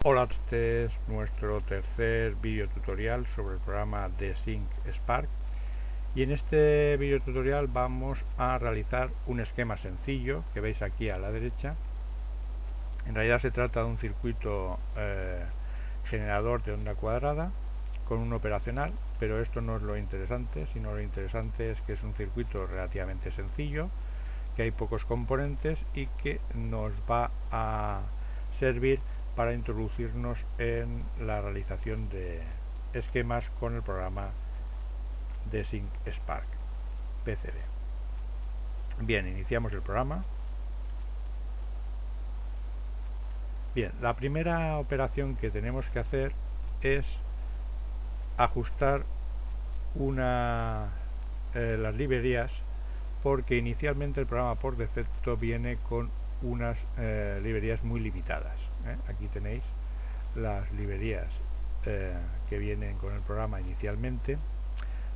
Hola, este es nuestro tercer vídeo tutorial sobre el programa de Sync Spark y en este vídeo tutorial vamos a realizar un esquema sencillo que veis aquí a la derecha. En realidad se trata de un circuito generador de onda cuadrada con un operacional, pero esto no es lo interesante, sino lo interesante es que es un circuito relativamente sencillo, que hay pocos componentes y que nos va a servir para introducirnos en la realización de esquemas con el programa de Sync Spark PCB. Bien, iniciamos el programa. Bien, la primera operación que tenemos que hacer es ajustar las librerías, porque inicialmente el programa por defecto viene con unas librerías muy limitadas. Aquí tenéis las librerías que vienen con el programa inicialmente.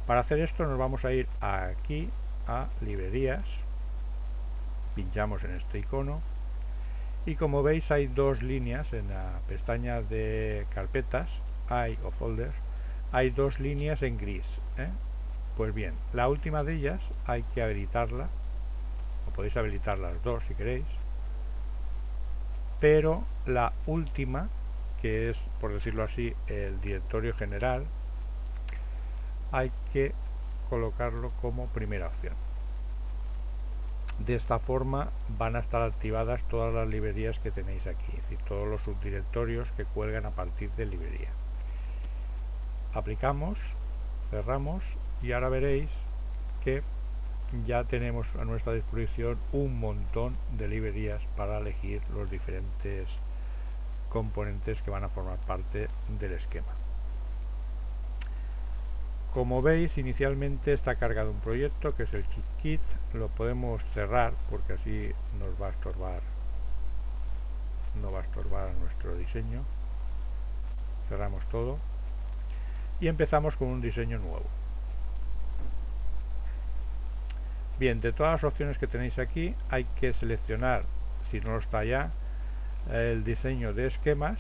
Para hacer esto nos vamos a ir aquí a librerías, pinchamos en este icono y como veis hay dos líneas en la pestaña de carpetas o folders, hay dos líneas en gris. Pues bien, la última de ellas hay que habilitarla, o podéis habilitar las dos si queréis, pero la última, que es, por decirlo así, el directorio general, hay que colocarlo como primera opción. De esta forma van a estar activadas todas las librerías que tenéis aquí, es decir, todos los subdirectorios que cuelgan a partir de librería. Aplicamos, cerramos y ahora veréis que ya tenemos a nuestra disposición un montón de librerías para elegir los diferentes componentes que van a formar parte del esquema. Como veis, inicialmente está cargado un proyecto que es el KitKit. Lo podemos cerrar porque así nos va a estorbar, no va a estorbar nuestro diseño. Cerramos todo y empezamos con un diseño nuevo. Bien, de todas las opciones que tenéis aquí hay que seleccionar, si no lo está ya, el diseño de esquemas.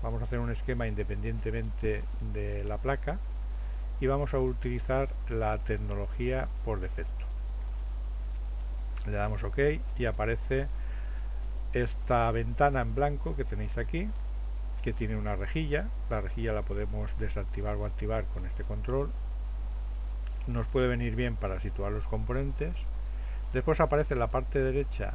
Vamos a hacer un esquema independientemente de la placa y vamos a utilizar la tecnología por defecto. Le damos OK y aparece esta ventana en blanco que tenéis aquí, que tiene una rejilla. La rejilla la podemos desactivar o activar con este control. Nos puede venir bien para situar los componentes. Después aparece en la parte derecha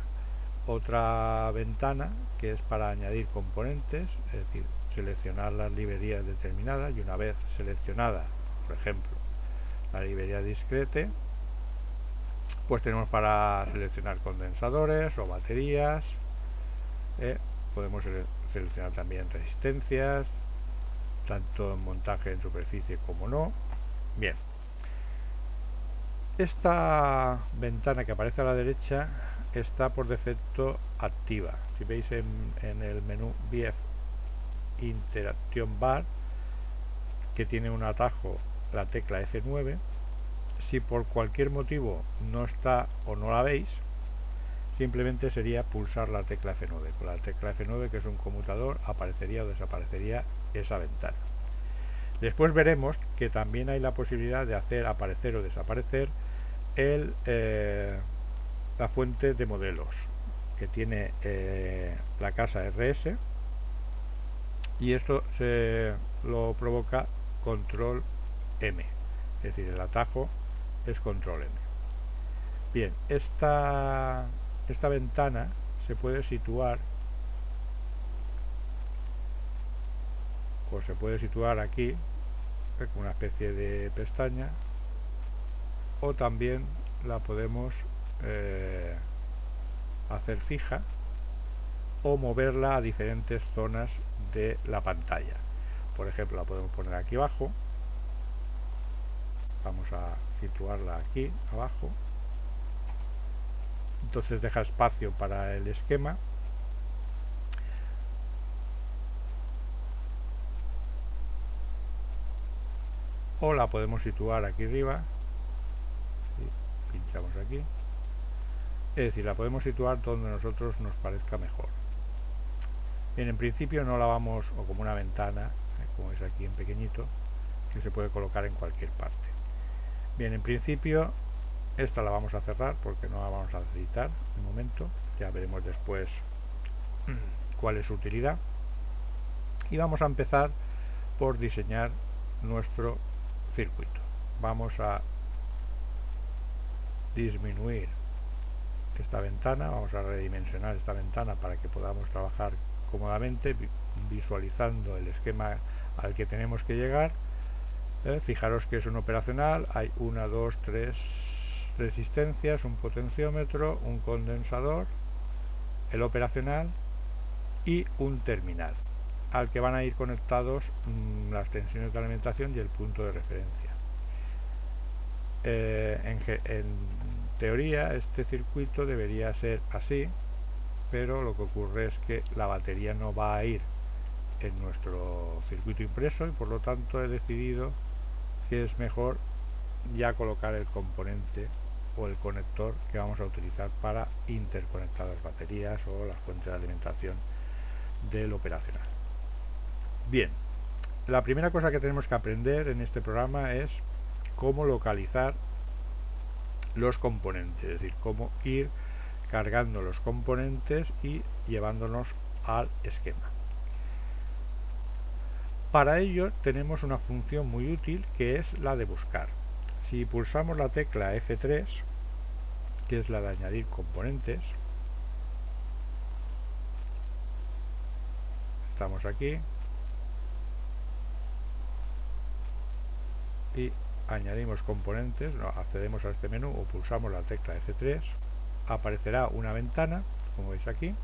otra ventana que es para añadir componentes, es decir, seleccionar las librerías determinadas, y una vez seleccionada, por ejemplo, la librería discrete, pues tenemos para seleccionar condensadores o baterías. Podemos seleccionar también resistencias, tanto en montaje en superficie como no. Bien, esta ventana que aparece a la derecha está por defecto activa. Si veis en el menú VF Interaction Bar, que tiene un atajo, la tecla F9, si por cualquier motivo no está o no la veis, simplemente sería pulsar la tecla F9. Con la tecla F9, que es un conmutador, aparecería o desaparecería esa ventana. Después veremos que también hay la posibilidad de hacer aparecer o desaparecer la fuente de modelos que tiene la casa RS, y esto se lo provoca control M, es decir, el atajo es control M. Bien, esta ventana se puede situar, o se puede situar aquí con una especie de pestaña, o también la podemos hacer fija o moverla a diferentes zonas de la pantalla. Por ejemplo, la podemos poner aquí abajo. Vamos a situarla aquí abajo. Entonces deja espacio para el esquema. O la podemos situar aquí arriba. Pinchamos aquí. Es decir, la podemos situar donde a nosotros nos parezca mejor. Bien, en principio no la vamos, o como una ventana, como es aquí en pequeñito, que se puede colocar en cualquier parte. Bien, en principio esta la vamos a cerrar porque no la vamos a necesitar de momento, ya veremos después cuál es su utilidad. Y vamos a empezar por diseñar nuestro circuito. Vamos a disminuir esta ventana, vamos a redimensionar esta ventana para que podamos trabajar cómodamente visualizando el esquema al que tenemos que llegar. Fijaros que es un operacional, hay 1, 2, 3 resistencias, un potenciómetro, un condensador, el operacional y un terminal al que van a ir conectados las tensiones de alimentación y el punto de referencia. En teoría este circuito debería ser así, pero lo que ocurre es que la batería no va a ir en nuestro circuito impreso y por lo tanto he decidido que es mejor ya colocar el componente o el conector que vamos a utilizar para interconectar las baterías o las fuentes de alimentación del operacional. Bien, la primera cosa que tenemos que aprender en este programa es cómo localizar los componentes, es decir, cómo ir cargando los componentes y llevándonos al esquema. Para ello tenemos una función muy útil que es la de buscar. Si pulsamos la tecla F3, que es la de añadir componentes, estamos aquí y añadimos componentes, accedemos a este menú o pulsamos la tecla F3, aparecerá una ventana, como veis aquí,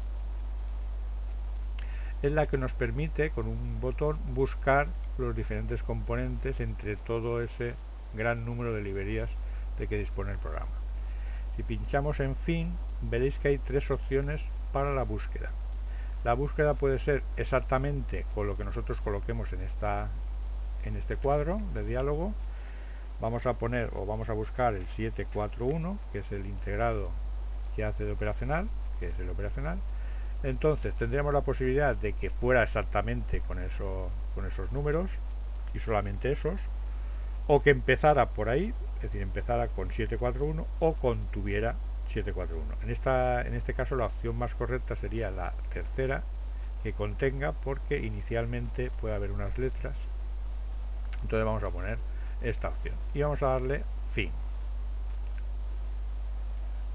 en la que nos permite con un botón buscar los diferentes componentes entre todo ese gran número de librerías de que dispone el programa. Si pinchamos en fin, veréis que hay tres opciones para la búsqueda. La búsqueda puede ser exactamente con lo que nosotros coloquemos en este cuadro de diálogo. Vamos a poner o vamos a buscar el 741, que es el integrado que hace de operacional, que es el operacional. Entonces tendríamos la posibilidad de que fuera exactamente con esos números y solamente esos, o que empezara por ahí, es decir, empezara con 741 o contuviera 741. En este caso la opción más correcta sería la tercera, que contenga, porque inicialmente puede haber unas letras. Entonces vamos a poner esta opción y vamos a darle fin.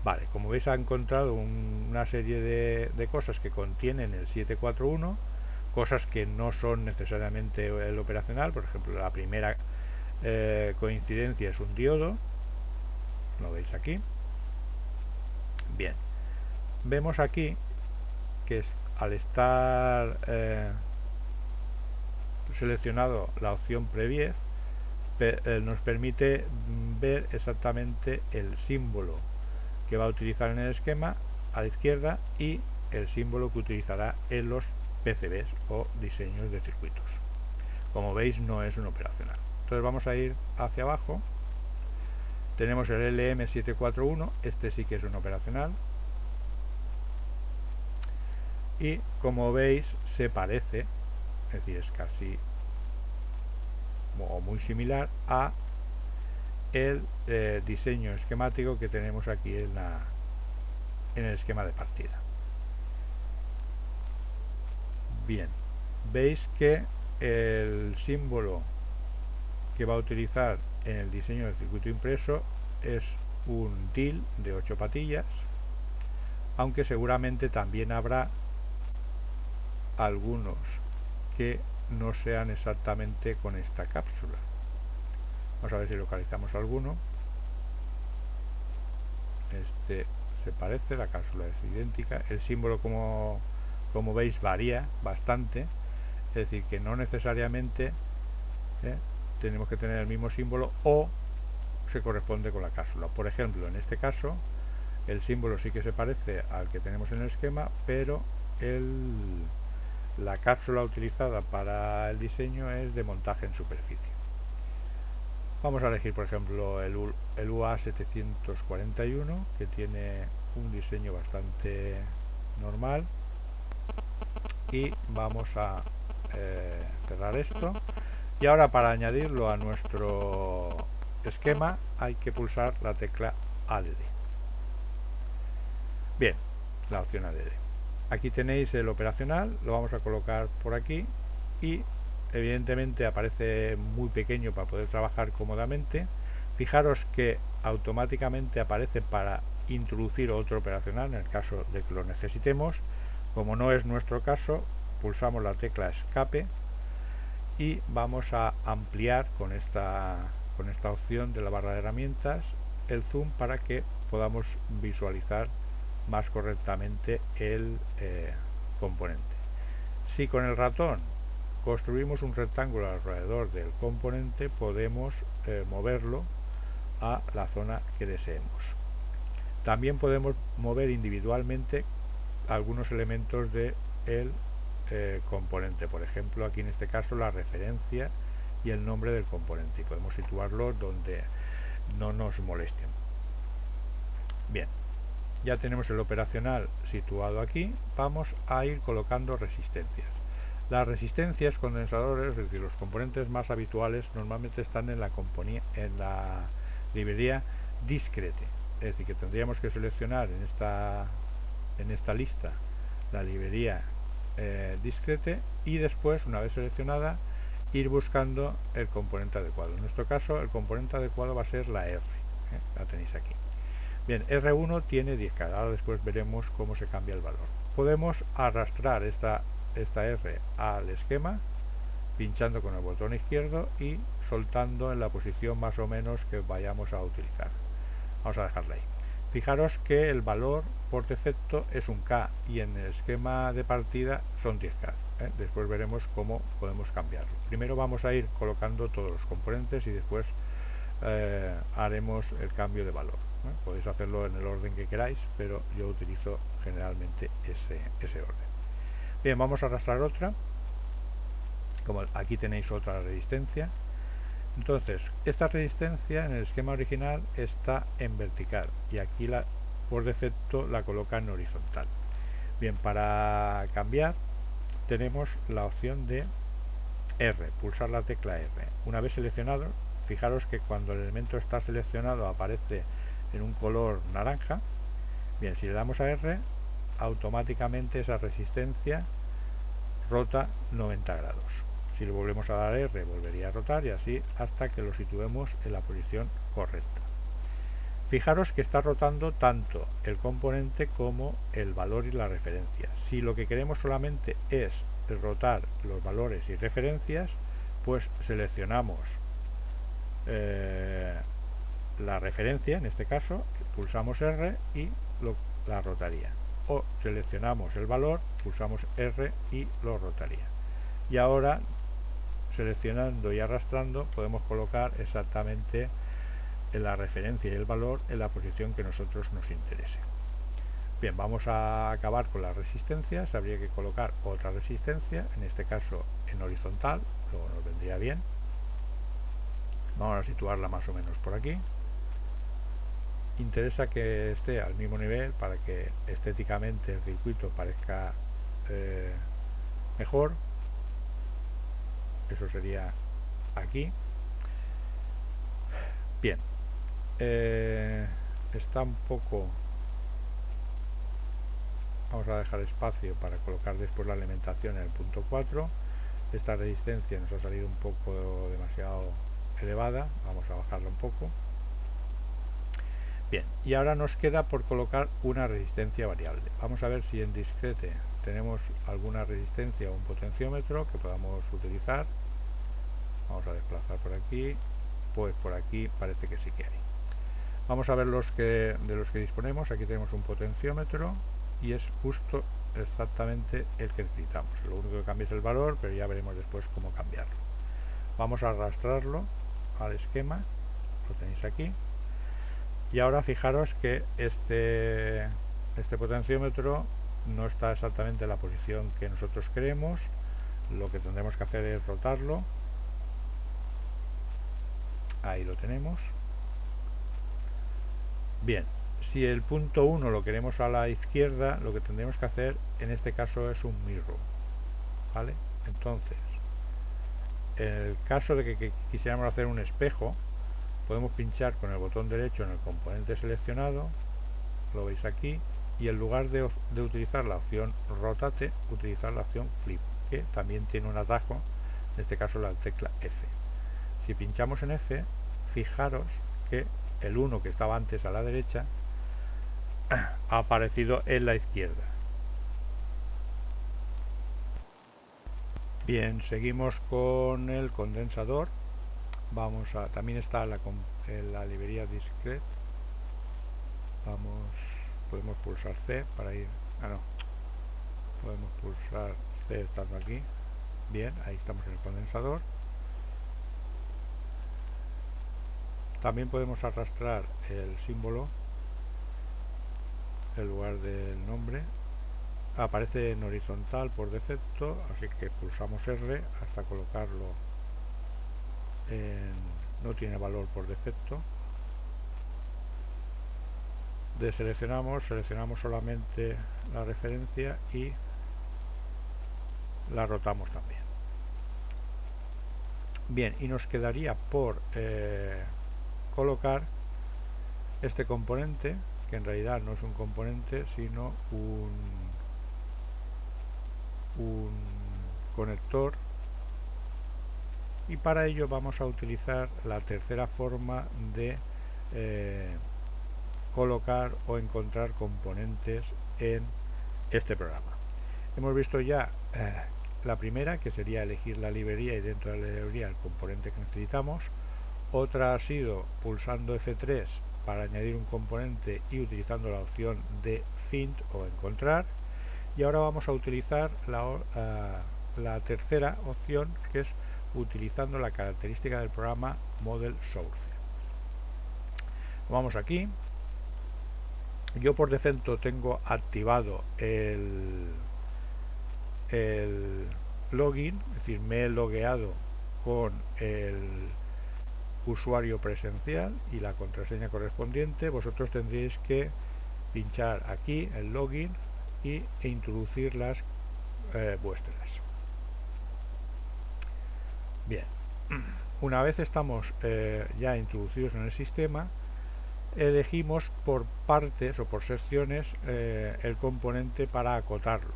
Vale, como veis ha encontrado una serie de cosas que contienen el 741, cosas que no son necesariamente el operacional. Por ejemplo, la primera coincidencia es un diodo, lo veis aquí. Bien, vemos aquí que al estar seleccionado la opción Previez, nos permite ver exactamente el símbolo que va a utilizar en el esquema a la izquierda y el símbolo que utilizará en los PCBs o diseños de circuitos. Como veis, no es un operacional. Entonces vamos a ir hacia abajo. Tenemos el LM741, este sí que es un operacional. Y como veis, se parece, es decir, es casi o muy similar a el diseño esquemático que tenemos aquí en el esquema de partida. Bien, veis que el símbolo que va a utilizar en el diseño del circuito impreso es un DIL de 8 patillas, aunque seguramente también habrá algunos que no sean exactamente con esta cápsula. Vamos a ver si localizamos alguno. Este se parece, la cápsula es idéntica. El símbolo, como veis, varía bastante, es decir, que no necesariamente tenemos que tener el mismo símbolo o se corresponde con la cápsula. Por ejemplo, en este caso el símbolo sí que se parece al que tenemos en el esquema, pero la cápsula utilizada para el diseño es de montaje en superficie. Vamos a elegir, por ejemplo, el UA741, que tiene un diseño bastante normal. y vamos a cerrar esto. Y ahora, para añadirlo a nuestro esquema, hay que pulsar la tecla ADD. Bien, la opción ADD. Aquí tenéis el operacional, lo vamos a colocar por aquí y evidentemente aparece muy pequeño para poder trabajar cómodamente. Fijaros que automáticamente aparece para introducir otro operacional en el caso de que lo necesitemos. Como no es nuestro caso, pulsamos la tecla escape y vamos a ampliar con esta opción de la barra de herramientas el zoom para que podamos visualizar más correctamente el componente. Si con el ratón construimos un rectángulo alrededor del componente, podemos moverlo a la zona que deseemos. También podemos mover individualmente algunos elementos del componente, por ejemplo aquí en este caso la referencia y el nombre del componente, y podemos situarlo donde no nos molesten. Bien, ya tenemos el operacional situado aquí. Vamos a ir colocando resistencias. Las resistencias condensadores, es decir, los componentes más habituales, normalmente están en la librería Discrete. Es decir, que tendríamos que seleccionar en esta lista la librería Discrete y después, una vez seleccionada, ir buscando el componente adecuado. En nuestro caso, el componente adecuado va a ser la R. La tenéis aquí. Bien, R1 tiene 10K. Ahora después veremos cómo se cambia el valor. Podemos arrastrar esta R al esquema pinchando con el botón izquierdo y soltando en la posición más o menos que vayamos a utilizar. Vamos a dejarla ahí. Fijaros que el valor por defecto es un K y en el esquema de partida son 10K. Después veremos cómo podemos cambiarlo. Primero vamos a ir colocando todos los componentes y después haremos el cambio de valor. Podéis hacerlo en el orden que queráis, pero yo utilizo generalmente ese orden. Bien, vamos a arrastrar otra. Como aquí tenéis otra resistencia. Entonces, esta resistencia en el esquema original está en vertical y aquí por defecto la coloca en horizontal. Bien, para cambiar tenemos la opción de R, pulsar la tecla R. Una vez seleccionado, fijaros que cuando el elemento está seleccionado aparece en un color naranja. Bien, si le damos a R, automáticamente esa resistencia rota 90 grados. Si le volvemos a dar R, volvería a rotar y así hasta que lo situemos en la posición correcta. Fijaros que está rotando tanto el componente como el valor y la referencia. Si lo que queremos solamente es rotar los valores y referencias, pues seleccionamos la referencia, en este caso, pulsamos R y la rotaría. O seleccionamos el valor, pulsamos R y lo rotaría. Y ahora, seleccionando y arrastrando, podemos colocar exactamente la referencia y el valor en la posición que nosotros nos interese. Bien, vamos a acabar con las resistencias. Habría que colocar otra resistencia, en este caso en horizontal, luego nos vendría bien. Vamos a situarla más o menos por aquí. Interesa que esté al mismo nivel para que estéticamente el circuito parezca mejor. Eso sería aquí. Bien, está un poco... Vamos a dejar espacio para colocar después la alimentación en el punto 4. Esta resistencia nos ha salido un poco demasiado elevada. Vamos a bajarla un poco. Bien, y ahora nos queda por colocar una resistencia variable. Vamos a ver si en Discrete tenemos alguna resistencia o un potenciómetro que podamos utilizar. Vamos a desplazar por aquí. Pues por aquí parece que sí que hay. Vamos a ver de los que disponemos. Aquí tenemos un potenciómetro y es justo exactamente el que necesitamos. Lo único que cambia es el valor, pero ya veremos después cómo cambiarlo. Vamos a arrastrarlo al esquema. Lo tenéis aquí. Y ahora fijaros que este potenciómetro no está exactamente en la posición que nosotros queremos. Lo que tendremos que hacer es rotarlo. Ahí lo tenemos. Bien, si el punto 1 lo queremos a la izquierda, lo que tendremos que hacer en este caso es un mirror. ¿vale? Entonces, en el caso de que quisiéramos hacer un espejo, podemos pinchar con el botón derecho en el componente seleccionado, lo veis aquí, y en lugar de utilizar la opción rotate, utilizar la opción flip, que también tiene un atajo, en este caso la tecla F. Si pinchamos en F, fijaros que el 1 que estaba antes a la derecha ha aparecido en la izquierda. Bien, seguimos con el condensador. También está en la librería Discrete. Podemos pulsar C para ir. No, podemos pulsar C estando aquí. Bien, ahí estamos en el condensador. También podemos arrastrar el símbolo en lugar del nombre. Aparece en horizontal por defecto, así que pulsamos R hasta colocarlo no tiene valor por defecto. Seleccionamos solamente la referencia y la rotamos también. Bien, y nos quedaría por colocar este componente, que en realidad no es un componente sino un conector, y para ello vamos a utilizar la tercera forma de colocar o encontrar componentes en este programa. Hemos visto ya la primera, que sería elegir la librería y dentro de la librería el componente que necesitamos. Otra ha sido pulsando F3 para añadir un componente y utilizando la opción de Find o encontrar. Y ahora vamos a utilizar la tercera opción, que es utilizando la característica del programa Model Source. Vamos aquí. Yo por defecto tengo activado el login, es decir, me he logueado con el usuario presencial y la contraseña correspondiente. Vosotros tendréis que pinchar aquí el login e introducir las vuestras. Bien, una vez estamos ya introducidos en el sistema, elegimos por partes o por secciones el componente para acotarlo.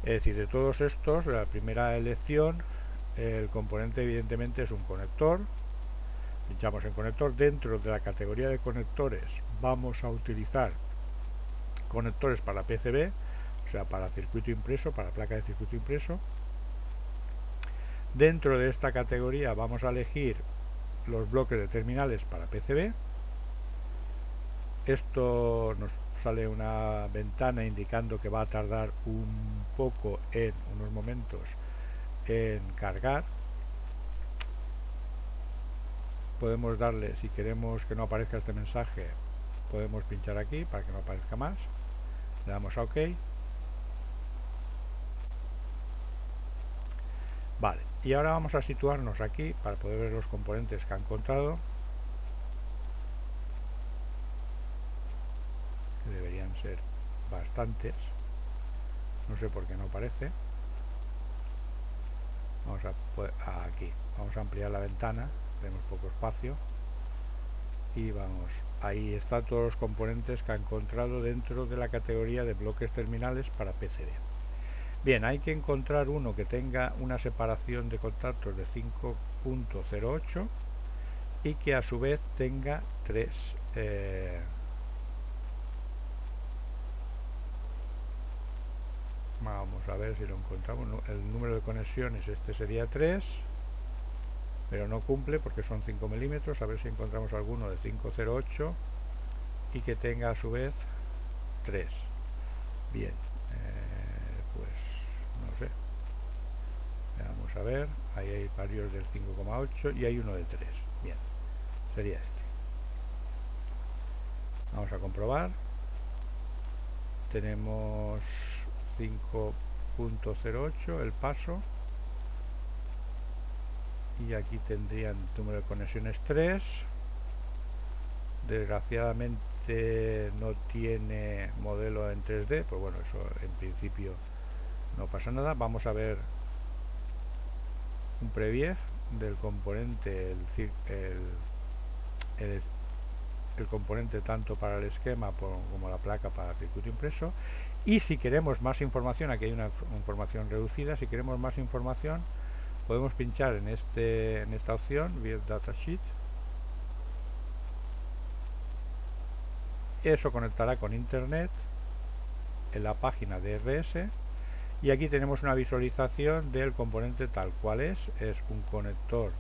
Es decir, de todos estos, la primera elección, el componente evidentemente es un conector. Pinchamos en conector. Dentro de la categoría de conectores vamos a utilizar conectores para PCB, o sea, para circuito impreso, para placa de circuito impreso. Dentro de esta categoría vamos a elegir los bloques de terminales para PCB. Esto nos sale una ventana indicando que va a tardar un poco, en unos momentos, en cargar. Podemos darle, si queremos que no aparezca este mensaje, podemos pinchar aquí para que no aparezca más. Le damos a OK. Vale, y ahora vamos a situarnos aquí para poder ver los componentes que ha encontrado, que deberían ser bastantes. No sé por qué no aparece. Vamos aquí, vamos a ampliar la ventana, tenemos poco espacio y vamos, ahí están todos los componentes que ha encontrado dentro de la categoría de bloques terminales para PCB. Bien, hay que encontrar uno que tenga una separación de contactos de 5.08 y que a su vez tenga 3 vamos a ver si lo encontramos. El número de conexiones, este sería 3, pero no cumple porque son 5 milímetros. A ver si encontramos alguno de 508 y que tenga a su vez 3. Bien, pues no sé. Vamos a ver, ahí hay varios del 5,8 y hay uno de 3. Bien, sería este. Vamos a comprobar. Tenemos 5.08 el paso y aquí tendrían número de conexiones 3. Desgraciadamente no tiene modelo en 3D, pues bueno, eso en principio no pasa nada. Vamos a ver un preview del componente, el componente tanto para el esquema como la placa para el circuito impreso. Y si queremos más información, aquí hay una información reducida, si queremos más información podemos pinchar en esta opción, View Datasheet. Eso conectará con internet en la página de RS, y aquí tenemos una visualización del componente tal cual es un conector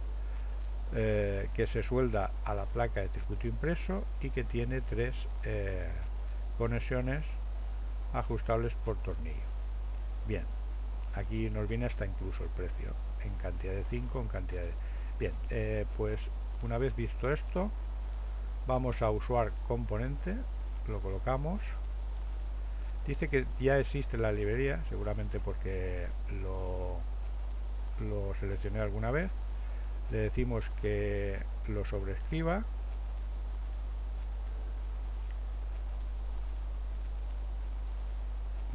que se suelda a la placa de circuito impreso y que tiene 3 conexiones ajustables por tornillo. Bien, aquí nos viene hasta incluso el precio en cantidad de 5, en cantidad de... Bien, pues una vez visto esto, vamos a usar componente, lo colocamos. Dice que ya existe la librería, seguramente porque lo seleccioné alguna vez. Le decimos que lo sobrescriba.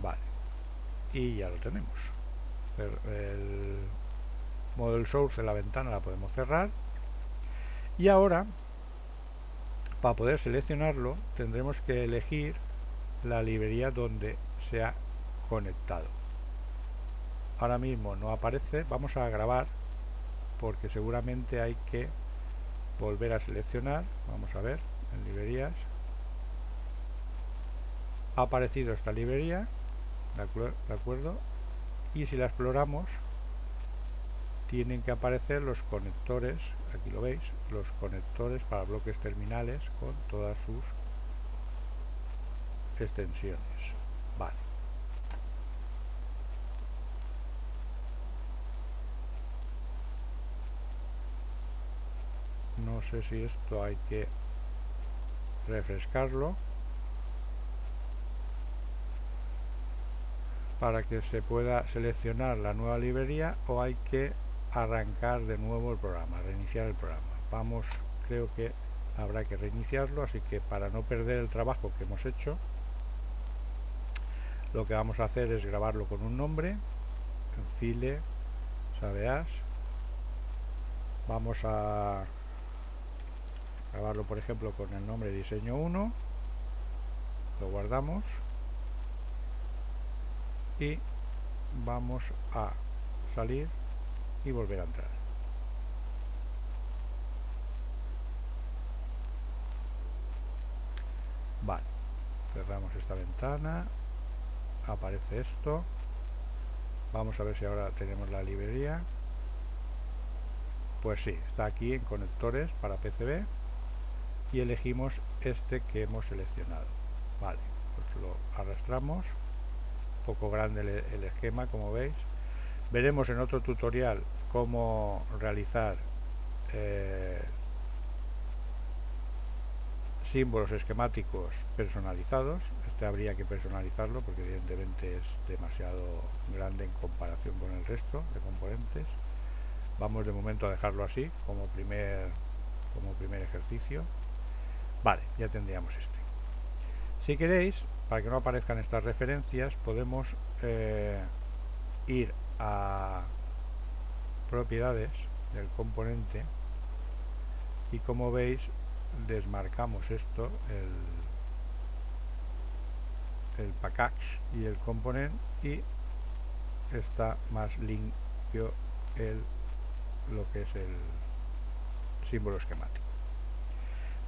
Vale, y ya lo tenemos. El model source de la ventana la podemos cerrar, y ahora para poder seleccionarlo tendremos que elegir la librería donde se ha conectado. Ahora mismo no aparece, vamos a grabar porque seguramente hay que volver a seleccionar. Vamos a ver en librerías, ha aparecido esta librería, de acuerdo, y si la exploramos tienen que aparecer los conectores, aquí lo veis, los conectores para bloques terminales con todas sus extensiones. Vale. No sé si esto hay que refrescarlo para que se pueda seleccionar la nueva librería, o hay que arrancar de nuevo el programa, reiniciar el programa. Vamos, creo que habrá que reiniciarlo, así que para no perder el trabajo que hemos hecho, lo que vamos a hacer es grabarlo con un nombre, en file, sabeas. Vamos a grabarlo, por ejemplo, con el nombre diseño 1, lo guardamos y vamos a salir y volver a entrar. Vale, cerramos esta ventana, aparece esto. Vamos a ver si ahora tenemos la librería. Pues sí, está aquí en conectores para PCB, y elegimos este que hemos seleccionado. Vale, pues lo arrastramos, un poco grande el esquema, como veis. Veremos en otro tutorial cómo realizar símbolos esquemáticos personalizados. Este habría que personalizarlo porque evidentemente es demasiado grande en comparación con el resto de componentes. Vamos de momento a dejarlo así como primer ejercicio. Vale, ya tendríamos este. Si queréis, para que no aparezcan estas referencias, podemos ir a propiedades del componente, y como veis desmarcamos esto, el package y el component, y está más limpio lo que es el símbolo esquemático.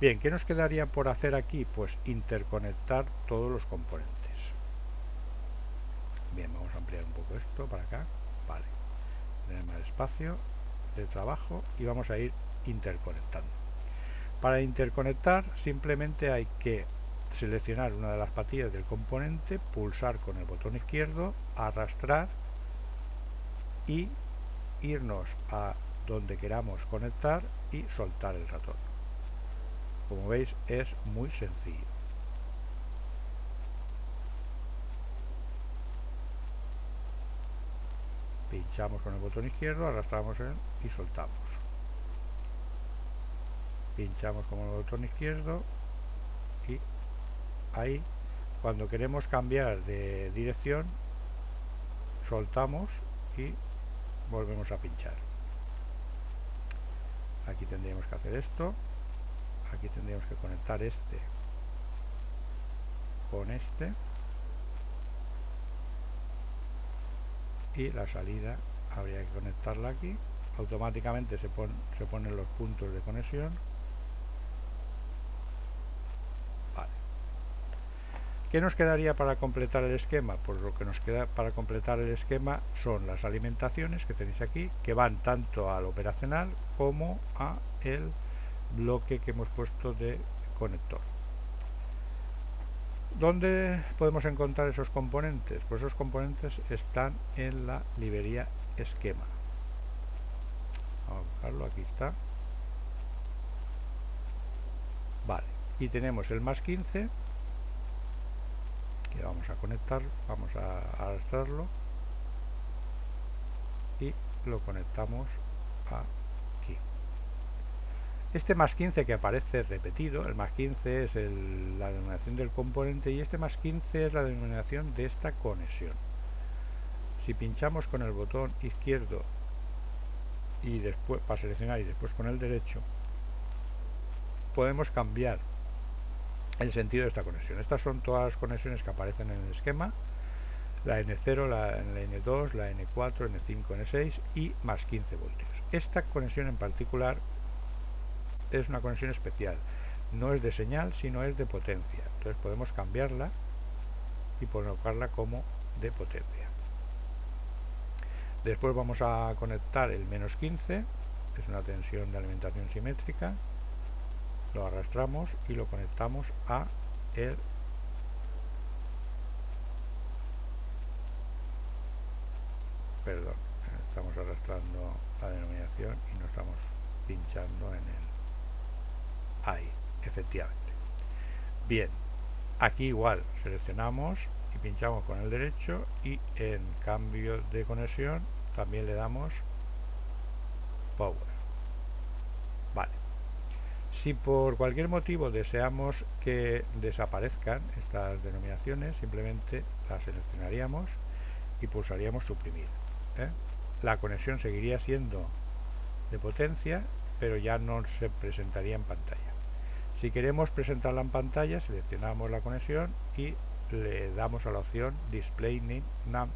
Bien, ¿qué nos quedaría por hacer aquí? Pues interconectar todos los componentes. Bien, vamos a ampliar un poco esto para acá. Vale, tener más espacio de trabajo y vamos a ir interconectando. Para interconectar simplemente hay que seleccionar una de las patillas del componente, pulsar con el botón izquierdo, arrastrar y irnos a donde queramos conectar y soltar el ratón. Como veis, es muy sencillo. Pinchamos con el botón izquierdo, arrastramos y soltamos. Pinchamos con el botón izquierdo y ahí, cuando queremos cambiar de dirección, soltamos y volvemos a pinchar. aquí tendríamos que hacer esto, aquí tendríamos que conectar este con este, y la salida habría que conectarla aquí. Automáticamente se ponen los puntos de conexión. Vale. ¿Qué nos quedaría para completar el esquema? Pues lo que nos queda para completar el esquema son las alimentaciones que tenéis aquí, que van tanto al operacional como a el bloque que hemos puesto de conector. ¿Dónde podemos encontrar esos componentes? Pues esos componentes están en la librería esquema. Vamos a buscarlo, aquí está. Vale, y tenemos el más 15, que vamos a conectar, vamos a arrastrarlo y lo conectamos aquí. Este más 15 que aparece repetido, el más 15 es la denominación del componente, y este más 15 es la denominación de esta conexión. Si pinchamos con el botón izquierdo y después para seleccionar y después con el derecho, podemos cambiar el sentido de esta conexión. Estas son todas las conexiones que aparecen en el esquema: la N0, la N2, la N4, N5, N6 y más 15 voltios. Esta conexión en particular es una conexión especial, no es de señal, sino es de potencia. Entonces podemos cambiarla y colocarla como de potencia. Después vamos a conectar el menos 15, es una tensión de alimentación simétrica, lo arrastramos y lo conectamos a el estamos arrastrando la denominación y no estamos pinchando en el ahí, efectivamente. Bien, aquí igual seleccionamos y pinchamos con el derecho, y en cambio de conexión también le damos power. Vale. Si por cualquier motivo deseamos que desaparezcan estas denominaciones, simplemente las seleccionaríamos y pulsaríamos suprimir. La conexión seguiría siendo de potencia, pero ya no se presentaría en pantalla. Si queremos presentarla en pantalla, seleccionamos la conexión y le damos a la opción Display Name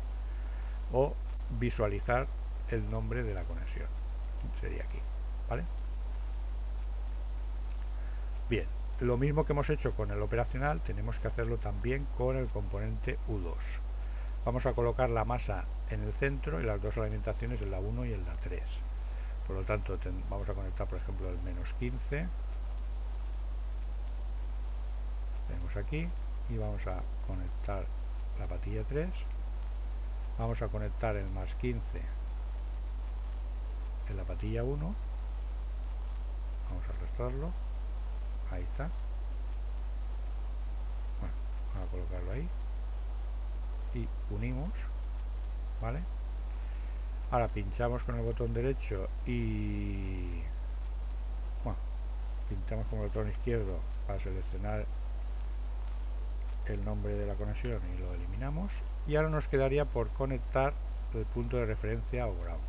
o visualizar el nombre de la conexión. Sería aquí, ¿vale? Bien, lo mismo que hemos hecho con el operacional, tenemos que hacerlo también con el componente U2. Vamos a colocar la masa en el centro y las dos alimentaciones en la 1 y en la 3. Por lo tanto, vamos a conectar, por ejemplo, el menos 15. Tenemos aquí y vamos a conectar la patilla 3. Vamos a conectar el más 15 en la patilla 1. Vamos a arrastrarlo. Ahí está. Bueno, vamos a colocarlo ahí y unimos, ¿vale? Ahora pinchamos con el botón derecho y pinchamos con el botón izquierdo para seleccionar el nombre de la conexión y lo eliminamos, y ahora nos quedaría por conectar el punto de referencia o ground.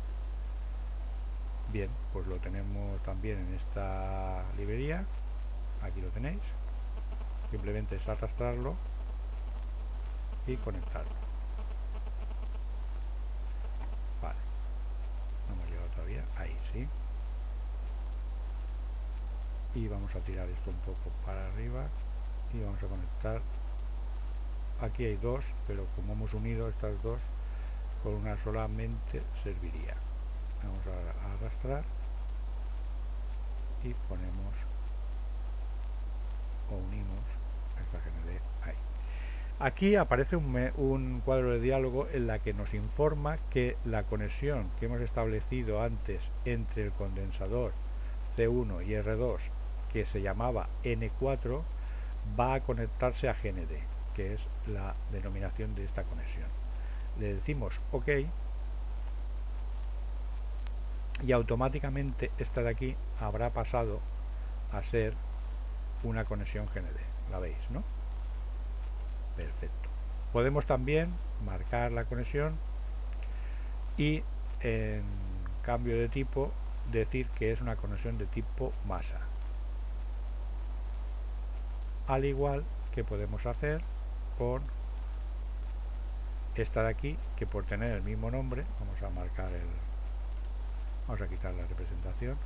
Bien, pues lo tenemos también en esta librería, aquí lo tenéis, simplemente es arrastrarlo y conectarlo. Vale, no hemos llegado todavía, ahí sí, y vamos a tirar esto un poco para arriba y vamos a conectar. Aquí hay dos, pero como hemos unido estas dos, con una solamente serviría. Vamos a arrastrar y ponemos o unimos esta GND ahí. Aquí aparece un cuadro de diálogo en la que nos informa que la conexión que hemos establecido antes entre el condensador C1 y R2, que se llamaba N4, va a conectarse a GND, que es la denominación de esta conexión. Le decimos OK y automáticamente esta de aquí habrá pasado a ser una conexión GND. La veis, ¿no? Perfecto. Podemos también marcar la conexión y en cambio de tipo decir que es una conexión de tipo masa, al igual que podemos hacer con esta de aquí, que por tener el mismo nombre, vamos a quitar la representación.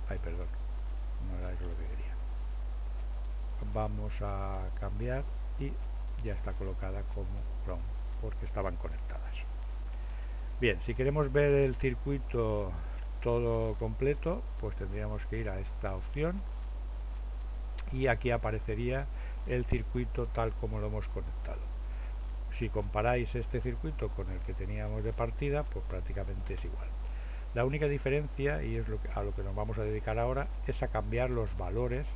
Ay, perdón, no era eso lo que quería. Vamos a cambiar y ya está colocada como ROM porque estaban conectadas. Bien, si queremos ver el circuito todo completo, pues tendríamos que ir a esta opción y aquí aparecería el circuito tal como lo hemos conectado. Si comparáis este circuito con el que teníamos de partida, pues prácticamente es igual. La única diferencia, y es a lo que nos vamos a dedicar ahora, es a cambiar los valores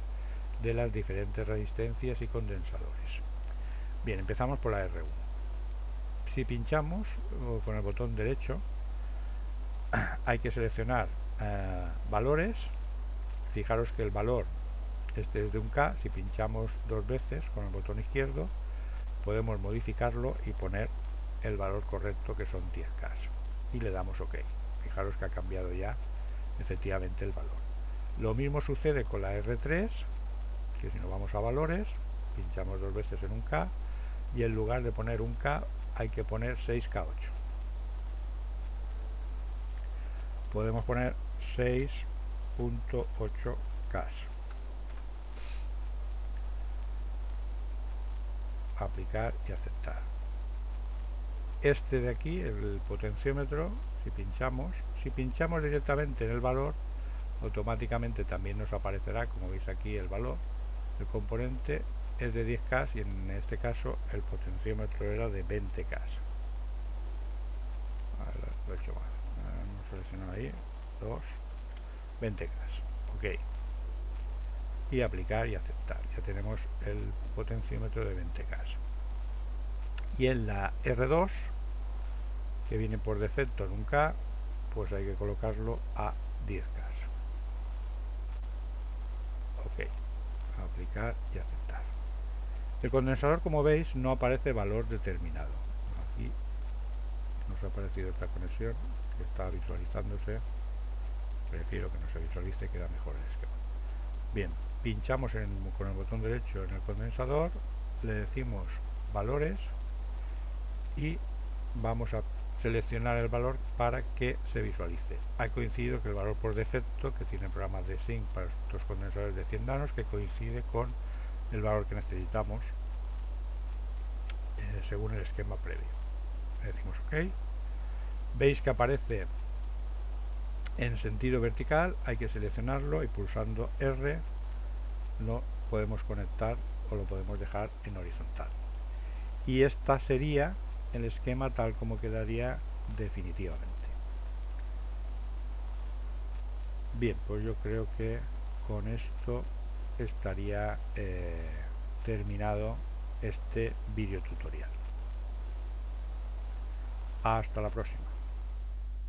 de las diferentes resistencias y condensadores. Bien, empezamos por la R1. Si pinchamos con el botón derecho, hay que seleccionar valores. Fijaros que el valor este es de 1K. Si pinchamos dos veces con el botón izquierdo, podemos modificarlo y poner el valor correcto, que son 10K, y le damos OK. Fijaros que ha cambiado ya efectivamente el valor. Lo mismo sucede con la R3, que si nos vamos a valores, pinchamos dos veces en 1K y en lugar de poner 1K hay que poner 6K8. Podemos poner 6.8K. Aplicar y aceptar. Este de aquí, el potenciómetro, si pinchamos directamente en el valor, automáticamente también nos aparecerá, como veis aquí, el valor. El componente es de 10K y en este caso el potenciómetro era de 20K. Lo he hecho mal. Hemos seleccionado ahí 20K. OK. Y aplicar y aceptar. Ya tenemos el potenciómetro de 20K. Y en la R2, que viene por defecto en 1K, pues hay que colocarlo a 10K. OK. Aplicar y aceptar. El condensador, como veis, no aparece valor determinado. Aquí nos ha aparecido esta conexión que está visualizándose. Prefiero que no se visualice, queda mejor el esquema. Bien, pinchamos con el botón derecho en el condensador, le decimos valores y vamos a seleccionar el valor para que se visualice. Ha coincidido que el valor por defecto, que tiene programas de sync para estos condensadores de 100 nanos, que coincide con el valor que necesitamos según el esquema previo. Le decimos OK. Veis que aparece en sentido vertical, hay que seleccionarlo y pulsando R lo podemos conectar o lo podemos dejar en horizontal. Y esta sería el esquema tal como quedaría definitivamente. Bien, pues yo creo que con esto estaría terminado este vídeo tutorial. Hasta la próxima.